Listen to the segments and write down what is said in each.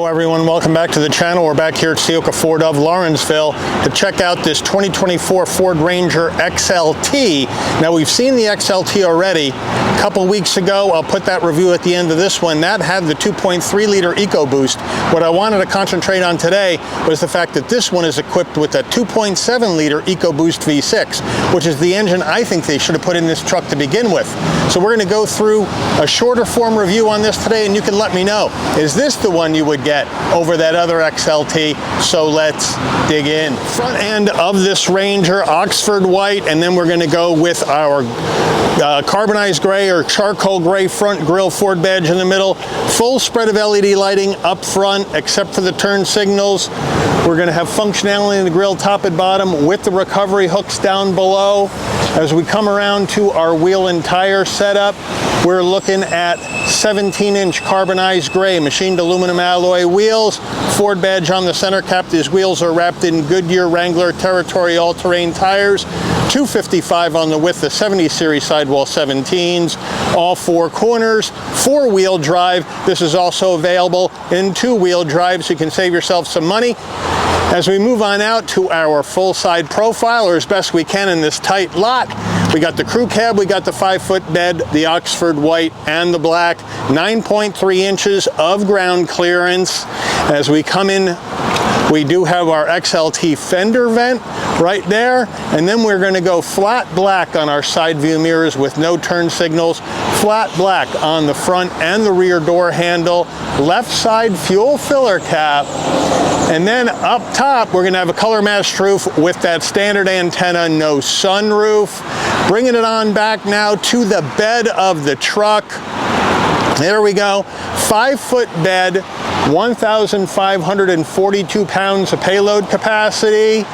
Hello everyone, welcome back to the channel. We're back here at Ciocca Ford of Lawrenceville to check out this 2024 Ford Ranger XLT. Now we've seen the XLT already a couple weeks ago. I'll put that review at the end of this one. That had the 2.3 liter EcoBoost. What I wanted to concentrate on today was the fact that this one is equipped with a 2.7 liter EcoBoost V6, which is the engine I think they should have put in this truck to begin with. So we're going to go through a shorter form review on this today, and you can let me know, is this the one you would get over that other XLT? So let's dig in. Front end of this Ranger, Oxford white, and then we're going to go with our carbonized gray or charcoal gray front grille, Ford badge in the middle, full spread of LED lighting up front except for the turn signals. We're going to have functionality in the grille top and bottom with the recovery hooks down below. As we come around to our wheel and tire setup, we're looking at 17-inch carbonized gray machined aluminum alloy wheels, Ford badge on the center cap. These wheels are wrapped in Goodyear Wrangler Territory all-terrain tires, 255 on the width, the 70 series sidewall 17s, all four corners, four-wheel drive. This is also available in two-wheel drive, so you can save yourself some money. As we move on out to our full side profile, or as best we can in this tight lot, we got the crew cab, we got the 5-foot bed, the Oxford white and the black, 9.3 inches of ground clearance. As we come in, we do have our XLT fender vent right there, and then we're going to go flat black on our side view mirrors with no turn signals, flat black on the front and the rear door handle, left side fuel filler cap, and then up top we're going to have a color matched roof with that standard antenna, no sunroof. Bringing it on back now to the bed of the truck. There we go, 5-foot bed, 1,542 pounds of payload capacity.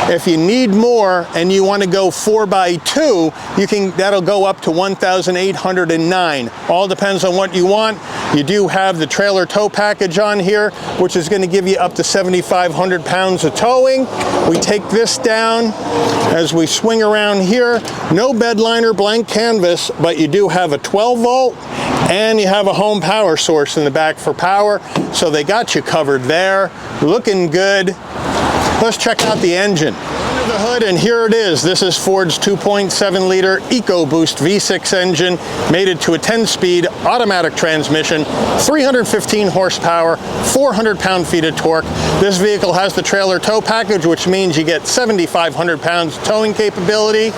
If you need more and you want to go 4x2, you can, that'll go up to 1,809. All depends on what you want. You do have the trailer tow package on here, which is going to give you up to 7,500 pounds of towing. We take this down as we swing around here. No bed liner, blank canvas, but you do have a 12 volt and you have a home power source in the back for power. So they got you covered there. Looking good. Let's check out the engine. Under the hood, and here it is. This is Ford's 2.7 liter EcoBoost V6 engine, mated to a 10-speed automatic transmission, 315 horsepower, 400 pound-feet of torque. This vehicle has the trailer tow package, which means you get 7,500 pounds towing capability.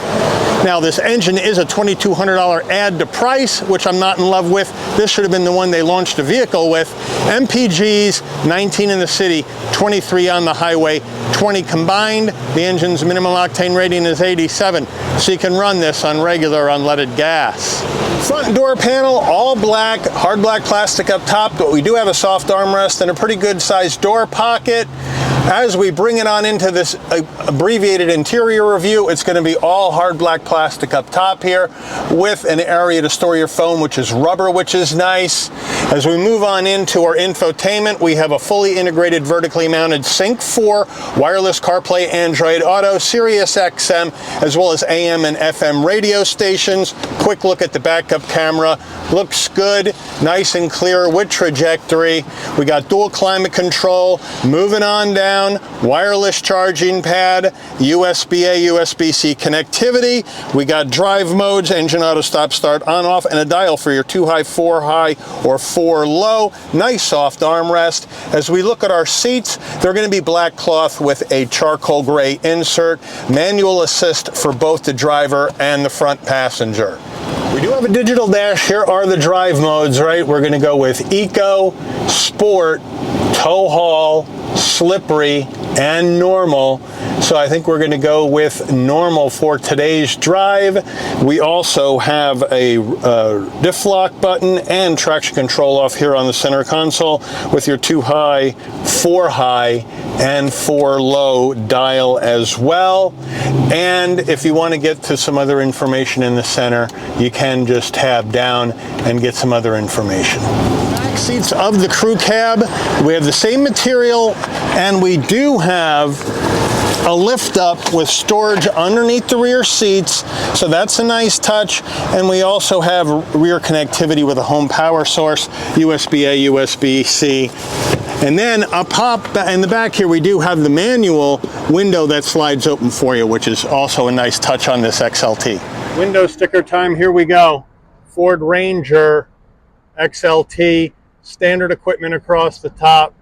Now, this engine is a $2,200 add to price, which I'm not in love with. This should have been the one they launched the vehicle with. MPGs, 19 in the city, 23 on the highway, 20 combined. The engine's minimum octane rating is 87, so you can run this on regular unleaded gas. Front door panel, all black, hard black plastic up top, but we do have a soft armrest and a pretty good sized door pocket. As we bring it on into this abbreviated interior review, it's going to be all hard black plastic up top here with an area to store your phone, which is rubber, which is nice. As we move on into our infotainment, we have a fully integrated vertically mounted Sync 4, wireless CarPlay, Android Auto, Sirius XM, as well as AM and FM radio stations. Quick look at the backup camera. Looks good, nice and clear with trajectory. We got dual climate control. Moving on down, wireless charging pad, USB-A, USB-C connectivity. We got drive modes, engine auto, stop, start, on, off, and a dial for your 2 high, 4 high, or 4 low. Nice soft armrest. As we look at our seats, they're going to be black cloth with a charcoal gray insert, manual assist for both the driver and the front passenger. We do have a digital dash. Here are the drive modes, right? We're going to go with Eco, Sport, Tow Haul, Slippery, and Normal. So I think we're going to go with Normal for today's drive. We also have a diff lock button and traction control off here on the center console with your 2 high, 4 high, and 4 low dial as well. And if you want to get to some other information in the center, you can just tab down and get some other information. Back seats of the crew cab, we have the same material, and we do have a lift up with storage underneath the rear seats, so that's a nice touch. And we also have rear connectivity with a home power source, USB-A, USB-C. And then up top in the back here, we do have the manual window that slides open for you, which is also a nice touch on this XLT. Window sticker time, here we go. Ford Ranger XLT, standard equipment across the top.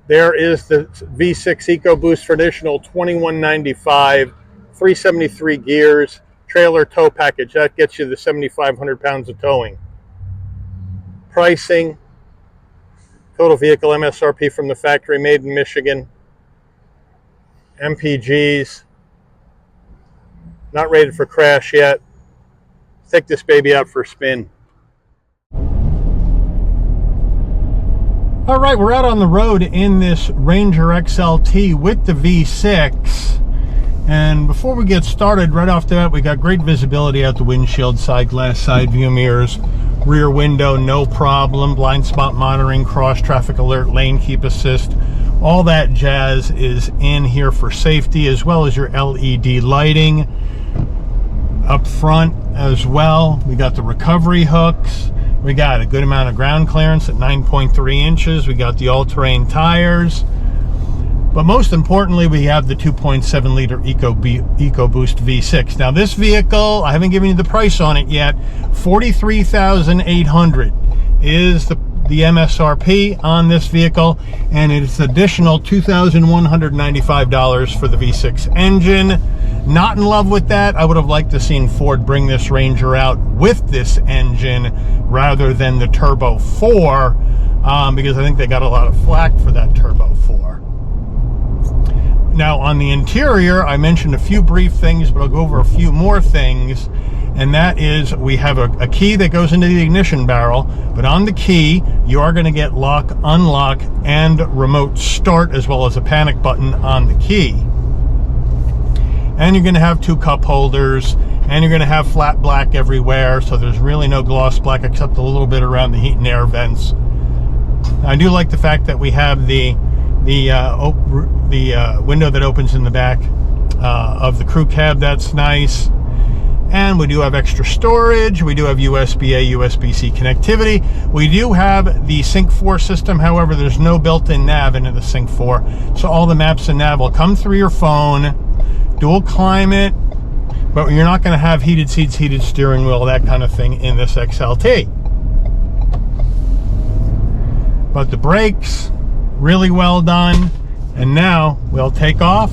There is the V6 EcoBoost traditional, $21.95, 373 gears, trailer tow package. That gets you the 7,500 pounds of towing. Pricing, total vehicle MSRP from the factory, made in Michigan. MPGs, not rated for crash yet. Take this baby out for a spin. All right, we're out on the road in this Ranger XLT with the V6. And before we get started, right off the bat, we got great visibility out the windshield, side glass, side view mirrors, rear window, no problem, blind spot monitoring, cross traffic alert, lane keep assist. All that jazz is in here for safety, as well as your LED lighting up front as well. We got the recovery hooks. We got a good amount of ground clearance at 9.3 inches. We got the all-terrain tires. But most importantly, we have the 2.7 liter EcoBoost V6. Now this vehicle, I haven't given you the price on it yet, $43,800 is the MSRP on this vehicle, and it's additional $2,195 for the V6 engine. Not in love with that. I would have liked to seen Ford bring this Ranger out with this engine rather than the Turbo 4, because I think they got a lot of flack for that Turbo 4. Now on the interior, I mentioned a few brief things, but I'll go over a few more things. And that is, we have a key that goes into the ignition barrel, but on the key, you are going to get lock, unlock, and remote start, as well as a panic button on the key. And you're going to have two cup holders, and you're going to have flat black everywhere, so there's really no gloss black except a little bit around the heat and air vents. I do like the fact that we have the window that opens in the back of the crew cab. That's nice. And we do have extra storage. We do have USB-A, USB-C connectivity. We do have the Sync 4 system. However, there's no built-in nav into the Sync 4. So all the maps and nav will come through your phone. Dual climate. But you're not going to have heated seats, heated steering wheel, that kind of thing in this XLT. But the brakes, really well done. And now we'll take off.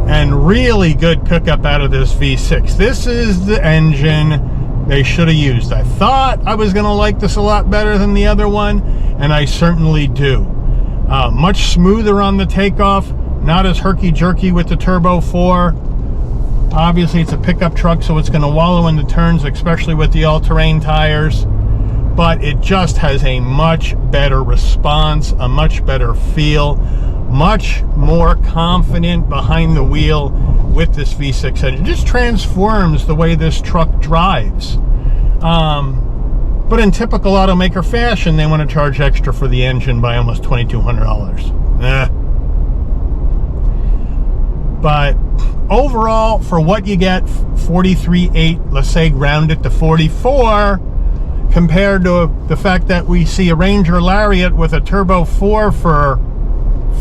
And really good pickup out of this V6. This is the engine they should have used. I thought I was going to like this a lot better than the other one, and I certainly do. Much smoother on the takeoff, not as herky-jerky with the Turbo 4. Obviously, it's a pickup truck, so it's going to wallow in the turns, especially with the all-terrain tires. But it just has a much better response, a much better feel. Much more confident behind the wheel with this V6 engine. It just transforms the way this truck drives. But in typical automaker fashion, they want to charge extra for the engine by almost $2,200. But overall, for what you get, $43,800, let's say round it to $44,000, compared to the fact that we see a Ranger Lariat with a Turbo 4 for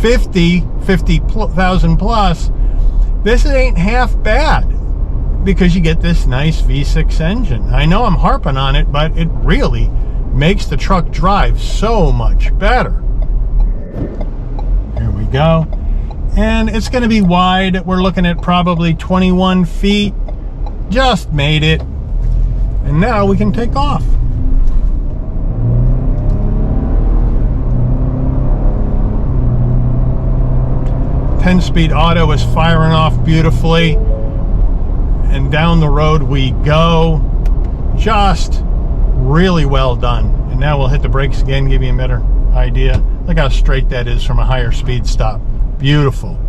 $50,000 plus, this ain't half bad, because you get this nice V6 engine. I know I'm harping on it, but it really makes the truck drive so much better. Here we go. And it's going to be wide. We're looking at probably 21 feet. Just made it. And now we can take off. Ten-speed auto is firing off beautifully, and down the road we go. Just really well done. And now we'll hit the brakes again, give you a better idea. Look how straight that is from a higher speed stop. Beautiful.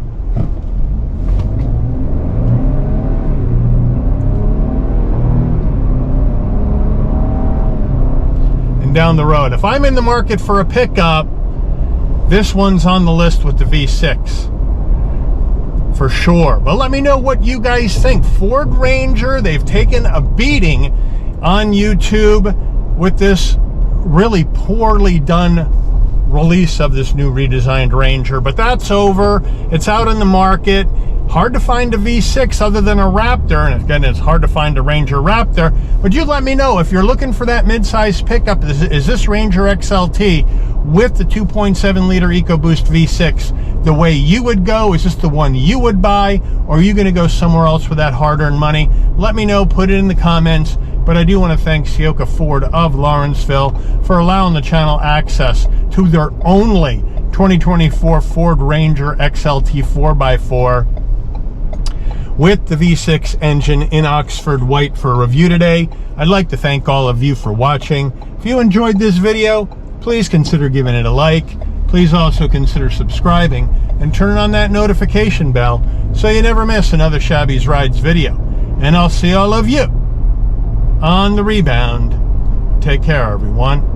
down the road. If I'm in the market for a pickup, this one's on the list with the V6 for sure. But let me know what you guys think. Ford Ranger, they've taken a beating on YouTube with this really poorly done release of this new redesigned Ranger, but that's over. It's out in the market. Hard to find a V6 other than a Raptor, and again, it's hard to find a Ranger Raptor. But you let me know if you're looking for that mid-size pickup. Is this Ranger XLT with the 2.7 liter EcoBoost V6 the way you would go? Is this the one you would buy, or are you going to go somewhere else with that hard-earned money? Let me know. Put it in the comments. But I do want to thank Ciocca Ford of Lawrenceville for allowing the channel access to their only 2024 Ford Ranger XLT 4x4 with the V6 engine in Oxford White for a review today. I'd like to thank all of you for watching. If you enjoyed this video, please consider giving it a like. Please also consider subscribing and turn on that notification bell so you never miss another Shabby's Rides video. And I'll see all of you on the rebound. Take care, everyone.